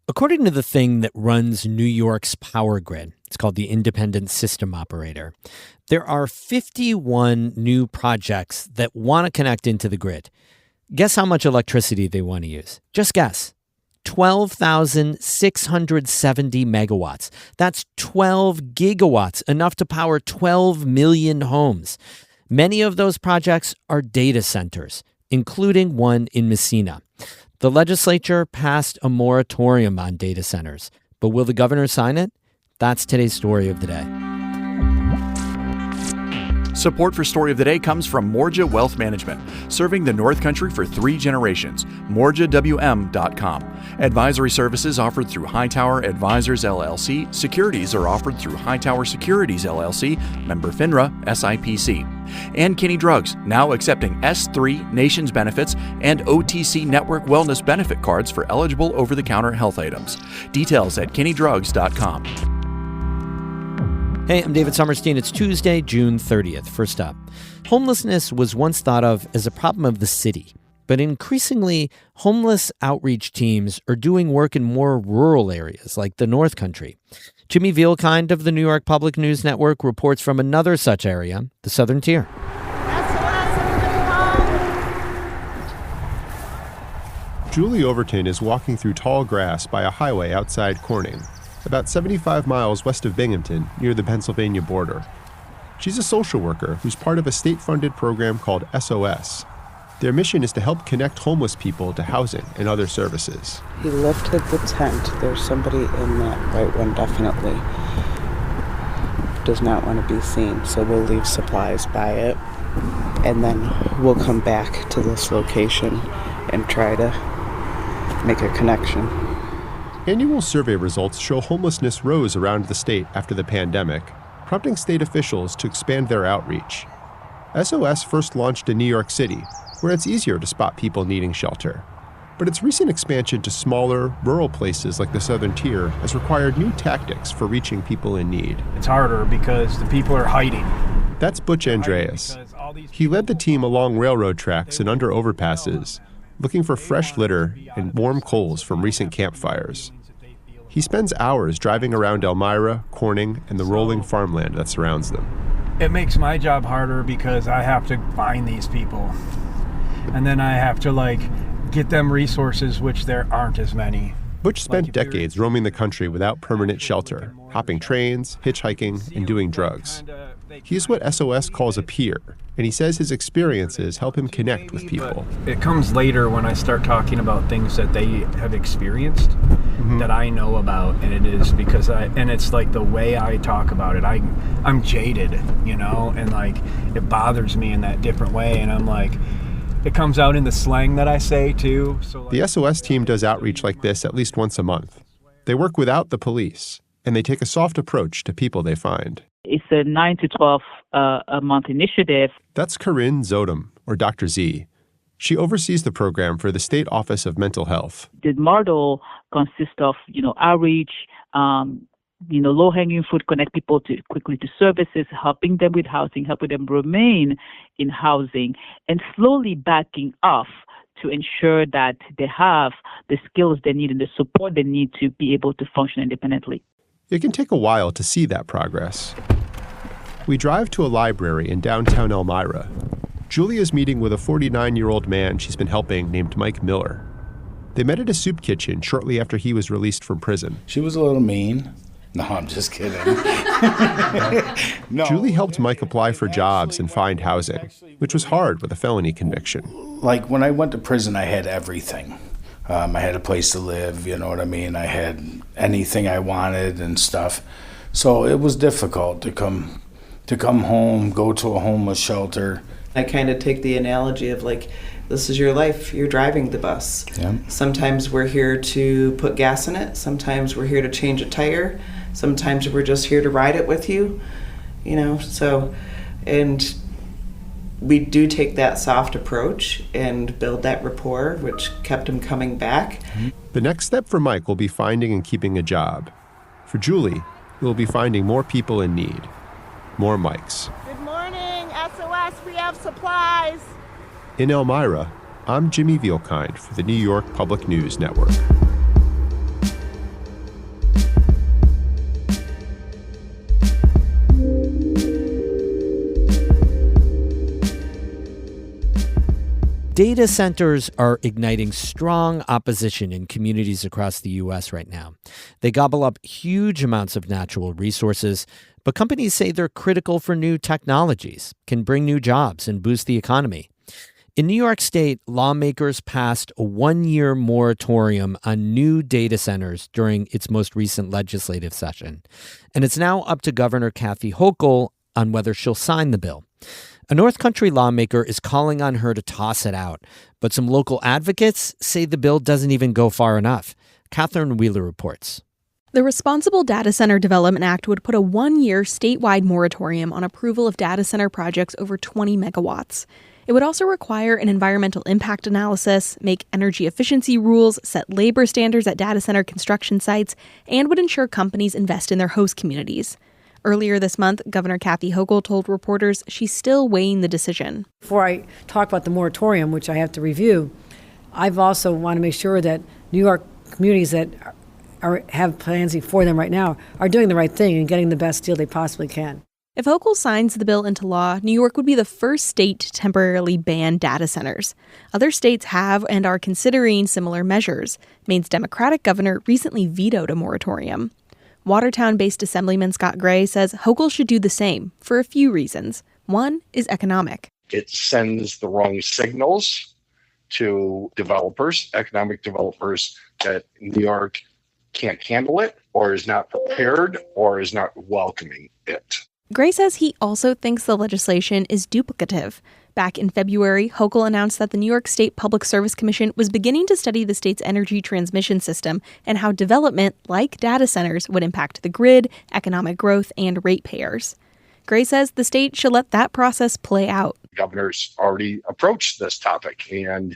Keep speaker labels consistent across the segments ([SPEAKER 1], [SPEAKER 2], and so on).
[SPEAKER 1] According to the thing that runs New York's power grid, it's called the Independent System Operator, there are 51 new projects that want to connect into the grid. Guess how much electricity they want to use? Just guess. 12,670 megawatts. That's 12 gigawatts, enough to power 12 million homes. Many of those projects are data centers, including one in Massena. The legislature passed a moratorium on data centers, but will the governor sign it? That's today's story of the day.
[SPEAKER 2] Support for Story of the Day comes from Morja Wealth Management, serving the North Country for 3 generations. MorjaWM.com. Advisory services offered through Hightower Advisors LLC. Securities are offered through Hightower Securities LLC, member FINRA, SIPC. And Kinney Drugs, now accepting S3 Nations benefits and OTC Network Wellness benefit cards for eligible over-the-counter health items. Details at KinneyDrugs.com.
[SPEAKER 1] Hey, I'm David Sommerstein. It's Tuesday, June 30th. First up, homelessness was once thought of as a problem of the city, but increasingly, homeless outreach teams are doing work in more rural areas like the North Country. Jimmy Vielkind of the New York Public News Network reports from another such area, the Southern Tier.
[SPEAKER 3] Julie Overton is walking through tall grass by a highway outside Corning, about 75 miles west of Binghamton, near the Pennsylvania border. She's a social worker who's part of a state-funded program called SOS. Their mission is to help connect homeless people to housing and other services.
[SPEAKER 4] He lifted the tent. There's somebody in that white one definitely does not want to be seen, so we'll leave supplies by it, and then we'll come back to this location and try to make a connection.
[SPEAKER 3] Annual survey results show homelessness rose around the state after the pandemic, prompting state officials to expand their outreach. SOS first launched in New York City, where it's easier to spot people needing shelter. But its recent expansion to smaller, rural places like the Southern Tier has required new tactics for reaching people in need.
[SPEAKER 5] It's harder because the people are hiding.
[SPEAKER 3] That's Butch Andreas. He led the team along railroad tracks and under overpasses, looking for fresh litter and warm coals from recent campfires. He spends hours driving around Elmira, Corning, and the rolling farmland that surrounds them.
[SPEAKER 5] It makes my job harder because I have to find these people. And then I have to, get them resources, which there aren't as many.
[SPEAKER 3] Butch spent decades roaming the country without permanent shelter, hopping trains, hitchhiking, and doing drugs. He's what SOS calls a peer, and he says his experiences help him connect with people.
[SPEAKER 5] It comes later when I start talking about things that they have experienced, that I know about, and it is because it's like the way I talk about it. I'm jaded, and it bothers me in that different way, and I'm like, it comes out in the slang that I say too. So
[SPEAKER 3] the SOS team does outreach like this at least once a month. They work without the police, and they take a soft approach to people they find.
[SPEAKER 6] It's a 9 to 12 a month initiative.
[SPEAKER 3] That's Corinne Zodom, or Dr. Z. She oversees the program for the State Office of Mental Health.
[SPEAKER 6] The model consists of, outreach, low-hanging fruit, connect people quickly to services, helping them with housing, helping them remain in housing, and slowly backing off to ensure that they have the skills they need and the support they need to be able to function independently.
[SPEAKER 3] It can take a while to see that progress. We drive to a library in downtown Elmira. Julia's meeting with a 49-year-old man she's been helping named Mike Miller. They met at a soup kitchen shortly after he was released from prison.
[SPEAKER 7] She was a little mean. No, I'm just kidding.
[SPEAKER 3] No, Julie helped Mike apply for jobs and find housing, which was hard with a felony conviction.
[SPEAKER 7] When I went to prison, I had everything. I had a place to live, you know what I mean? I had anything I wanted and stuff. So it was difficult to come home, go to a homeless shelter.
[SPEAKER 4] I kind of take the analogy of this is your life, you're driving the bus.
[SPEAKER 7] Yeah.
[SPEAKER 4] Sometimes we're here to put gas in it, sometimes we're here to change a tire, sometimes we're just here to ride it with you, and we do take that soft approach and build that rapport, which kept him coming back.
[SPEAKER 3] The next step for Mike will be finding and keeping a job. For Julie, it will be finding more people in need. More Mikes.
[SPEAKER 8] Good morning, SOS, we have supplies.
[SPEAKER 3] In Elmira, I'm Jimmy Vielkind for the New York Public News Network.
[SPEAKER 1] Data centers are igniting strong opposition in communities across the U.S. right now. They gobble up huge amounts of natural resources, but companies say they're critical for new technologies, can bring new jobs and boost the economy. In New York State, lawmakers passed a 1-year moratorium on new data centers during its most recent legislative session. And it's now up to Governor Kathy Hochul on whether she'll sign the bill. A North Country lawmaker is calling on her to toss it out, but some local advocates say the bill doesn't even go far enough. Catherine Wheeler reports.
[SPEAKER 9] The Responsible Data Center Development Act would put a 1-year statewide moratorium on approval of data center projects over 20 megawatts. It would also require an environmental impact analysis, make energy efficiency rules, set labor standards at data center construction sites, and would ensure companies invest in their host communities. Earlier this month, Governor Kathy Hochul told reporters she's still weighing the decision.
[SPEAKER 10] Before I talk about the moratorium, which I have to review, I've also want to make sure that New York communities that have plans for them right now are doing the right thing and getting the best deal they possibly can.
[SPEAKER 9] If Hochul signs the bill into law, New York would be the first state to temporarily ban data centers. Other states have and are considering similar measures. Maine's Democratic governor recently vetoed a moratorium. Watertown-based Assemblyman Scott Gray says Hochul should do the same for a few reasons. One is economic.
[SPEAKER 11] It sends the wrong signals to developers, economic developers, that New York can't handle it or is not prepared or is not welcoming it.
[SPEAKER 9] Gray says he also thinks the legislation is duplicative. Back in February, Hochul announced that the New York State Public Service Commission was beginning to study the state's energy transmission system and how development, like data centers, would impact the grid, economic growth, and ratepayers. Gray says the state should let that process play out.
[SPEAKER 11] The governor's already approached this topic and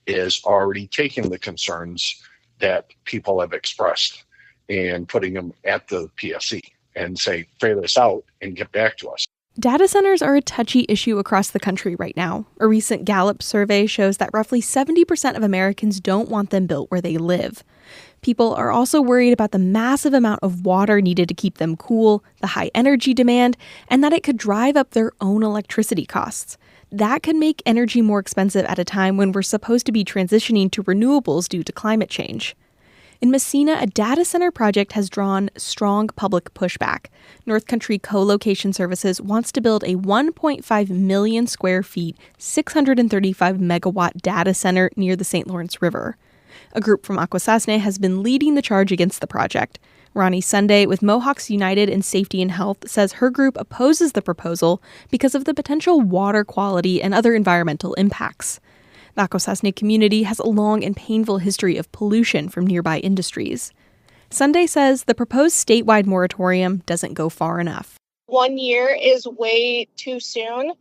[SPEAKER 11] is already taking the concerns that people have expressed and putting them at the PSC and say, figure this out and get back to us.
[SPEAKER 9] Data centers are a touchy issue across the country right now. A recent Gallup survey shows that roughly 70% of Americans don't want them built where they live. People are also worried about the massive amount of water needed to keep them cool, the high energy demand, and that it could drive up their own electricity costs. That could make energy more expensive at a time when we're supposed to be transitioning to renewables due to climate change. In Massena, a data center project has drawn strong public pushback. North Country Co-Location Services wants to build a 1.5 million square feet, 635 megawatt data center near the St. Lawrence River. A group from Akwesasne has been leading the charge against the project. Ronnie Sunday with Mohawks United in Safety and Health says her group opposes the proposal because of the potential water quality and other environmental impacts. The Akwesasne community has a long and painful history of pollution from nearby industries. Sunday says the proposed statewide moratorium doesn't go far enough.
[SPEAKER 12] 1 year is way too soon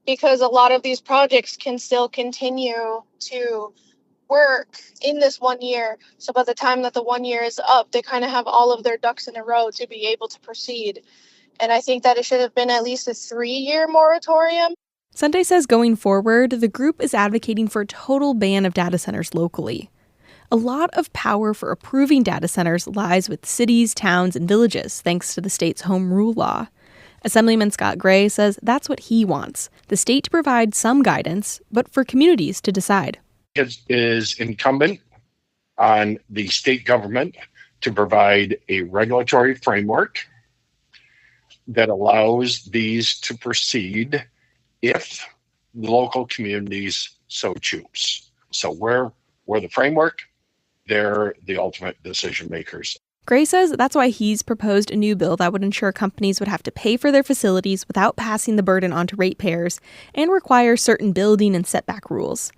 [SPEAKER 12] because a lot of these projects can still continue to work in this 1 year. So by the time that the 1 year is up, they kind of have all of their ducks in a row to be able to proceed. And I think that it should have been at least a 3-year moratorium.
[SPEAKER 9] Sunday says going forward, the group is advocating for a total ban of data centers locally. A lot of power for approving data centers lies with cities, towns, and villages, thanks to the state's home rule law. Assemblyman Scott Gray says that's what he wants, the state to provide some guidance, but for communities to decide.
[SPEAKER 11] It is incumbent on the state government to provide a regulatory framework that allows these to proceed if the local communities so choose. So we're the framework, they're the ultimate decision makers.
[SPEAKER 9] Gray says that's why he's proposed a new bill that would ensure companies would have to pay for their facilities without passing the burden on to ratepayers and require certain building and setback rules.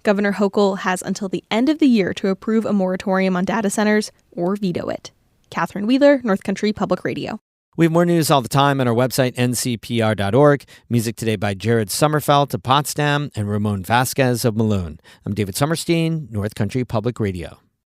[SPEAKER 9] Governor Hochul has until the end of the year to approve a moratorium on data centers or veto it. Catherine Wheeler, North Country Public Radio.
[SPEAKER 1] We have more news all the time on our website, ncpr.org. Music today by Jared Sommerfeld of Potsdam and Ramon Vasquez of Malone. I'm David Summerstein, North Country Public Radio.